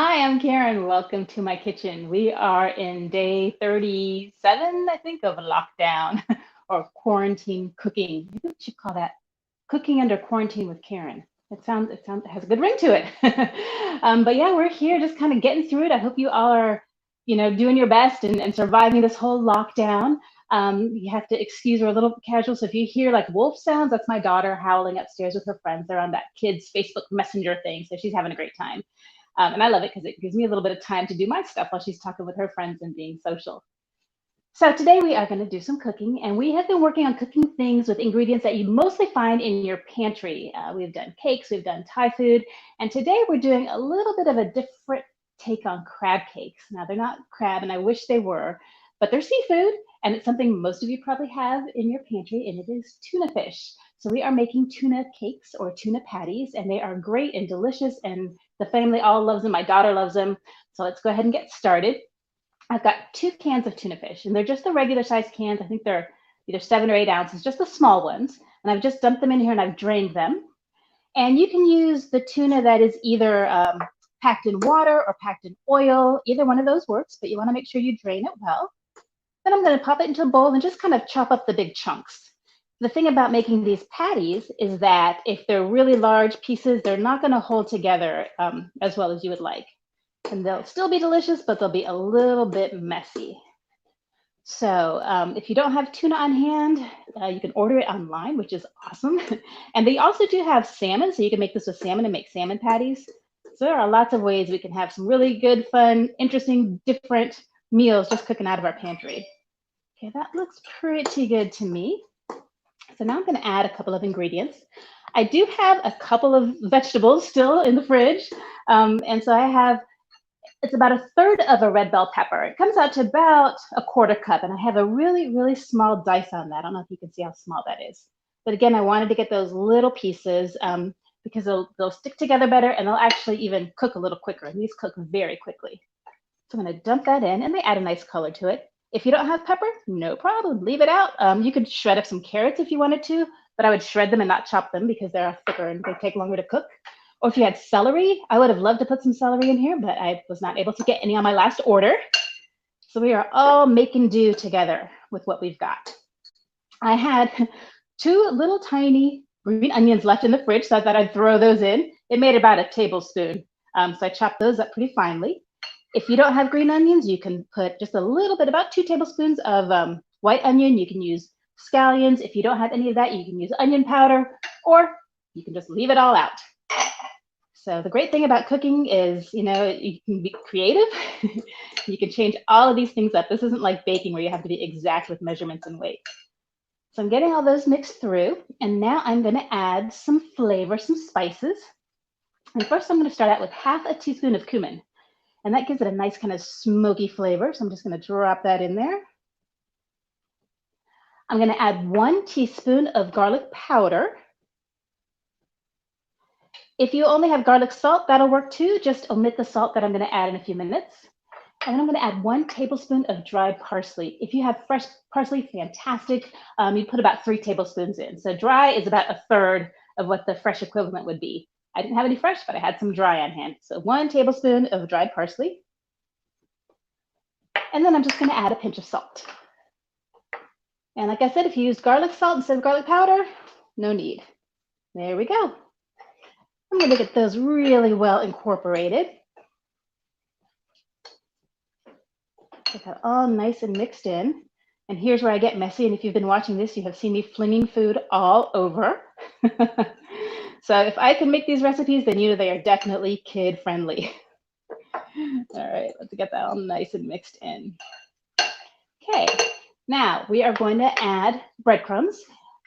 Hi, I'm Karen. Welcome to my kitchen. We are in day 37, I think, of lockdown or quarantine cooking. Maybe we should call that cooking under quarantine with Karen. It has a good ring to it. But yeah, we're here just kind of getting through it. I hope you all are, doing your best and surviving this whole lockdown. You have to excuse we're a little casual. So if you hear like wolf sounds, that's my daughter howling upstairs with her friends. They're on that kids' Facebook Messenger thing. So she's having a great time. And I love it because it gives me a little bit of time to do my stuff while she's talking with her friends and being social. So today we are going to do some cooking, and we have been working on cooking things with ingredients that you mostly find in your pantry. We've done cakes, we've done Thai food, and today we're doing a little bit of a different take on crab cakes. Now they're not crab, and I wish they were, but they're seafood, and it's something most of you probably have in your pantry, and it is tuna fish. So we are making tuna cakes or tuna patties, and they are great and delicious, and the family all loves them. My daughter loves them. So let's go ahead and get started. I've got 2 cans of tuna fish, and they're just the regular size cans. I think they're either 7 or 8 ounces, just the small ones. And I've just dumped them in here and I've drained them. And you can use the tuna that is either packed in water or packed in oil. Either one of those works, but you want to make sure you drain it well. Then I'm going to pop it into a bowl and just kind of chop up the big chunks. The thing about making these patties is that if they're really large pieces, they're not going to hold together as well as you would like. And they'll still be delicious, but they'll be a little bit messy. So if you don't have tuna on hand, you can order it online, which is awesome. And they also do have salmon, so you can make this with salmon and make salmon patties. So there are lots of ways we can have some really good, fun, interesting, different meals just cooking out of our pantry. Okay, that looks pretty good to me. So now I'm going to add a couple of ingredients. I do have a couple of vegetables still in the fridge. And so I have, it's about a third of a red bell pepper. It comes out to about a quarter cup. And I have a really, really small dice on that. I don't know if you can see how small that is. But again, I wanted to get those little pieces because they'll stick together better and they'll actually even cook a little quicker. And these cook very quickly. So I'm going to dump that in and they add a nice color to it. If you don't have pepper, no problem, leave it out. You could shred up some carrots if you wanted to, but I would shred them and not chop them because they're thicker and they take longer to cook. Or if you had celery, I would have loved to put some celery in here, but I was not able to get any on my last order. So we are all making do together with what we've got. I had 2 little tiny green onions left in the fridge, so I thought I'd throw those in. It made about a tablespoon. So I chopped those up pretty finely. If you don't have green onions, you can put just a little bit, about 2 tablespoons of white onion. You can use scallions. If you don't have any of that, you can use onion powder, or you can just leave it all out. So the great thing about cooking is, you can be creative. You can change all of these things up. This isn't like baking where you have to be exact with measurements and weight. So I'm getting all those mixed through, and now I'm going to add some flavor, some spices. And first I'm going to start out with half a teaspoon of cumin. And that gives it a nice kind of smoky flavor. So I'm just going to drop that in there. I'm going to add 1 teaspoon of garlic powder. If you only have garlic salt, that'll work too. Just omit the salt that I'm going to add in a few minutes. And then I'm going to add 1 tablespoon of dried parsley. If you have fresh parsley, fantastic. You'd put about 3 tablespoons in. So dry is about a third of what the fresh equivalent would be. I didn't have any fresh, but I had some dry on hand. So 1 tablespoon of dried parsley. And then I'm just going to add a pinch of salt. And like I said, if you use garlic salt instead of garlic powder, no need. There we go. I'm going to get those really well incorporated. Get that all nice and mixed in. And here's where I get messy. And if you've been watching this, you have seen me flinging food all over. So if I can make these recipes, then you know they are definitely kid-friendly. All right, let's get that all nice and mixed in. Okay, now we are going to add breadcrumbs.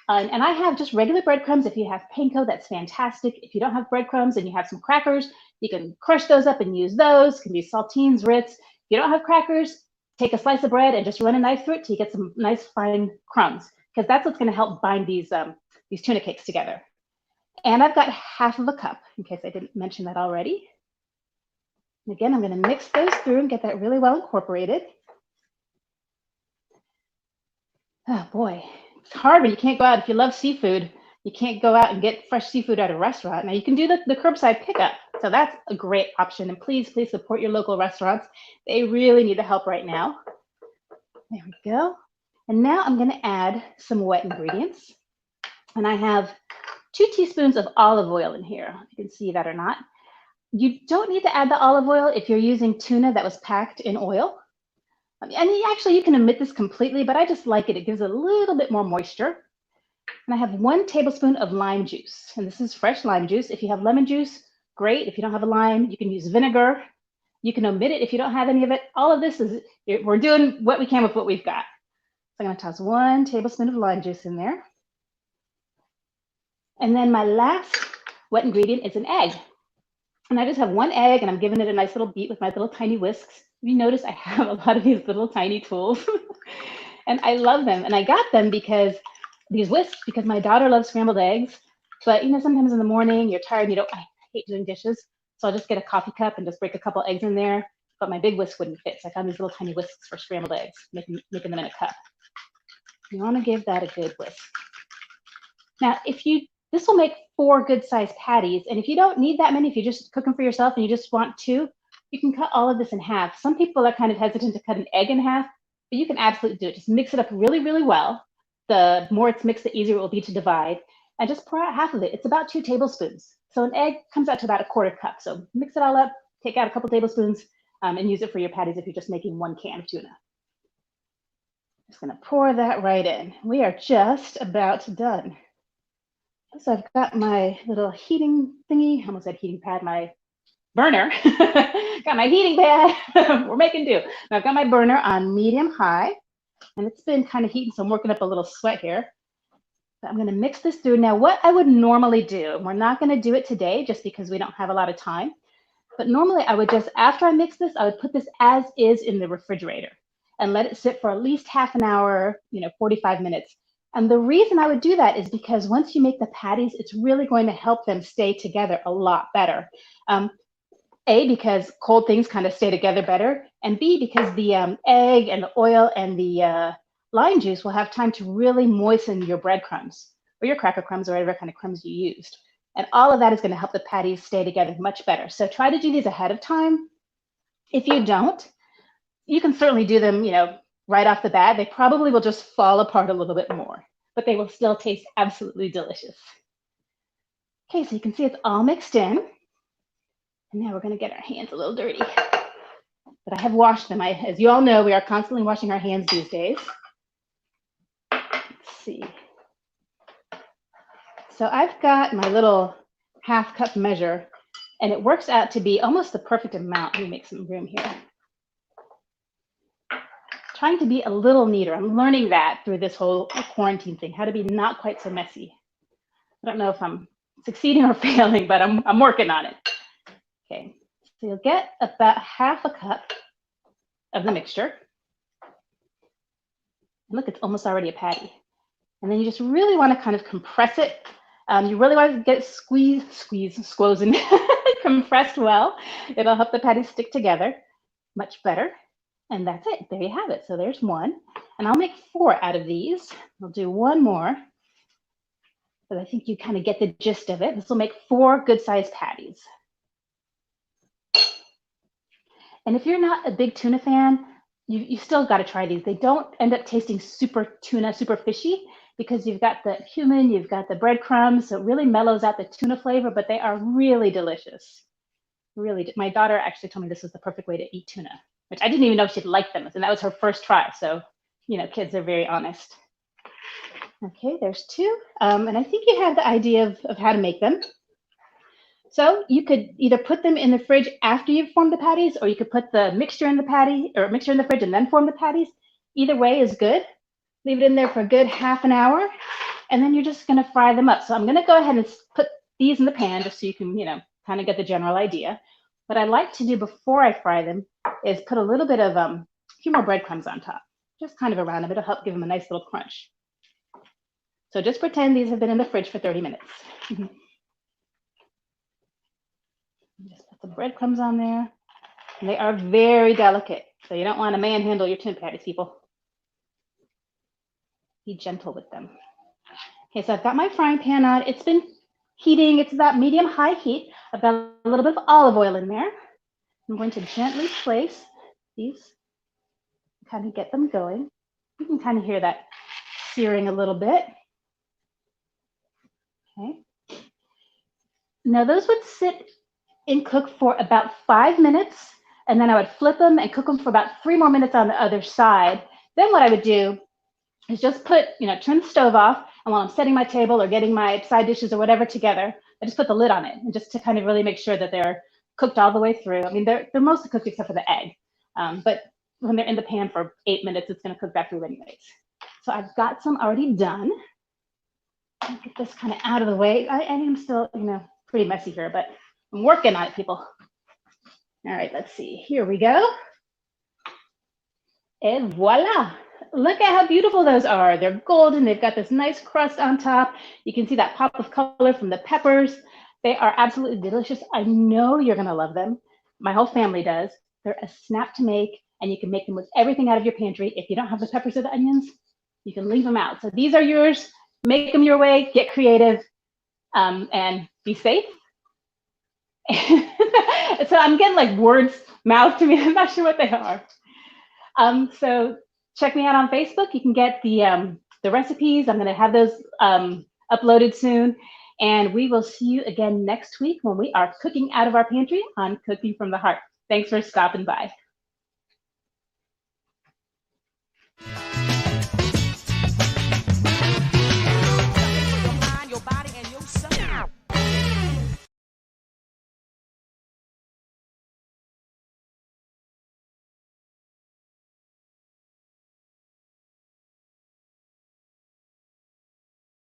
And I have just regular breadcrumbs. If you have panko, that's fantastic. If you don't have breadcrumbs and you have some crackers, you can crush those up and use those. It can be saltines, Ritz. If you don't have crackers, take a slice of bread and just run a knife through it till you get some nice fine crumbs, because that's what's going to help bind these tuna cakes together. And I've got half of a cup, in case I didn't mention that already. And again, I'm going to mix those through and get that really well incorporated. Oh boy, it's hard when you can't go out. If you love seafood, you can't go out and get fresh seafood at a restaurant. Now you can do the curbside pickup, So that's a great option. And please, please support your local restaurants. They really need the help right now. There we go. And now I'm going to add some wet ingredients. And I have 2 teaspoons of olive oil in here. You can see that or not. You don't need to add the olive oil if you're using tuna that was packed in oil. And actually, you can omit this completely, but I just like it. It gives a little bit more moisture. And I have 1 tablespoon of lime juice. And this is fresh lime juice. If you have lemon juice, great. If you don't have a lime, you can use vinegar. You can omit it if you don't have any of it. All of this is, we're doing what we can with what we've got. So I'm going to toss 1 tablespoon of lime juice in there. And then my last wet ingredient is an egg. And I just have 1 egg, and I'm giving it a nice little beat with my little tiny whisks. You notice I have a lot of these little tiny tools. And I love them. And I got them because these whisks, because my daughter loves scrambled eggs. But sometimes in the morning you're tired and I hate doing dishes. So I'll just get a coffee cup and just break a couple eggs in there. But my big whisk wouldn't fit. So I found these little tiny whisks for scrambled eggs, making them in a cup. You want to give that a good whisk. Now, this will make 4 good-sized patties. And if you don't need that many, if you just cook them for yourself and you just want 2, you can cut all of this in half. Some people are kind of hesitant to cut an egg in half, but you can absolutely do it. Just mix it up really, really well. The more it's mixed, the easier it will be to divide. And just pour out half of it. It's about 2 tablespoons. So an egg comes out to about 1/4 cup. So mix it all up, take out a couple tablespoons, and use it for your patties if you're just making 1 can of tuna. Just gonna pour that right in. We are just about done. So I've got my little heating thingy, I almost said heating pad, my burner. Got my heating pad, we're making do. Now I've got my burner on medium high, and it's been kind of heating, so I'm working up a little sweat here. But I'm gonna mix this through. Now what I would normally do, and we're not gonna do it today just because we don't have a lot of time, but normally I would just, after I mix this, I would put this as is in the refrigerator and let it sit for at least half an hour, 45 minutes. And the reason I would do that is because once you make the patties, it's really going to help them stay together a lot better. A, because cold things kind of stay together better, and B, because the egg and the oil and the lime juice will have time to really moisten your breadcrumbs or your cracker crumbs or whatever kind of crumbs you used. And all of that is going to help the patties stay together much better. So try to do these ahead of time. If you don't, you can certainly do them, right off the bat. They probably will just fall apart a little bit more, but they will still taste absolutely delicious. Okay, so you can see it's all mixed in. And now we're going to get our hands a little dirty. But I have washed them. As you all know, we are constantly washing our hands these days. Let's see. So I've got my little half cup measure, and it works out to be almost the perfect amount. Let me make some room here. Trying to be a little neater. I'm learning that through this whole quarantine thing, how to be not quite so messy. I don't know if I'm succeeding or failing, but I'm working on it. Okay, so you'll get about half a cup of the mixture. Look, it's almost already a patty. And then you just really want to kind of compress it. You really want to get it squeezed and compressed well. It'll help the patties stick together much better. And that's it. There you have it. So there's 1. And I'll make 4 out of these. I'll do 1 more. But I think you kind of get the gist of it. This will make 4 good-sized patties. And if you're not a big tuna fan, you still got to try these. They don't end up tasting super fishy, because you've got the cumin, you've got the breadcrumbs, so it really mellows out the tuna flavor, but they are really delicious. Really, my daughter actually told me this was the perfect way to eat tuna, which I didn't even know she'd like them, and that was her first try. So, kids are very honest. Okay, there's 2, and I think you have the idea of how to make them. So you could either put them in the fridge after you've formed the patties, or you could put the mixture in the fridge and then form the patties. Either way is good. Leave it in there for a good half an hour, and then you're just going to fry them up. So I'm going to go ahead and put these in the pan just so you can, kind of get the general idea. What I like to do before I fry them is put a little bit of a few more breadcrumbs on top, just kind of around them. It'll help give them a nice little crunch. So just pretend these have been in the fridge for 30 minutes. Just put some breadcrumbs on there. And they are very delicate, so you don't want to manhandle your tuna patties, people. Be gentle with them. Okay, so I've got my frying pan on. It's been heating. It's about medium-high heat. I've got a little bit of olive oil in there. I'm going to gently place these, kind of get them going. You can kind of hear that searing a little bit. Okay. Now those would sit and cook for about 5 minutes, and then I would flip them and cook them for about 3 more minutes on the other side. Then what I would do is just put, turn the stove off, and while I'm setting my table or getting my side dishes or whatever together, I just put the lid on it, and just to kind of really make sure that they're cooked all the way through. I mean, they're mostly cooked except for the egg, but when they're in the pan for 8 minutes, it's going to cook back through anyways. So I've got some already done. I'll get this kind of out of the way. I am still, pretty messy here, but I'm working on it, people. All right, let's see. Here we go. And voila. Look at how beautiful those are. They're golden. They've got this nice crust on top. You can see that pop of color from the peppers. They are absolutely delicious. I know you're going to love them. My whole family does. They're a snap to make, and you can make them with everything out of your pantry. If you don't have the peppers or the onions, you can leave them out. So these are yours. Make them your way. Get creative, and be safe. So I'm getting like words mouthed to me. I'm not sure what they are. So check me out on Facebook. You can get the recipes. I'm going to have those uploaded soon. And we will see you again next week when we are cooking out of our pantry on Cooking from the Heart. Thanks for stopping by.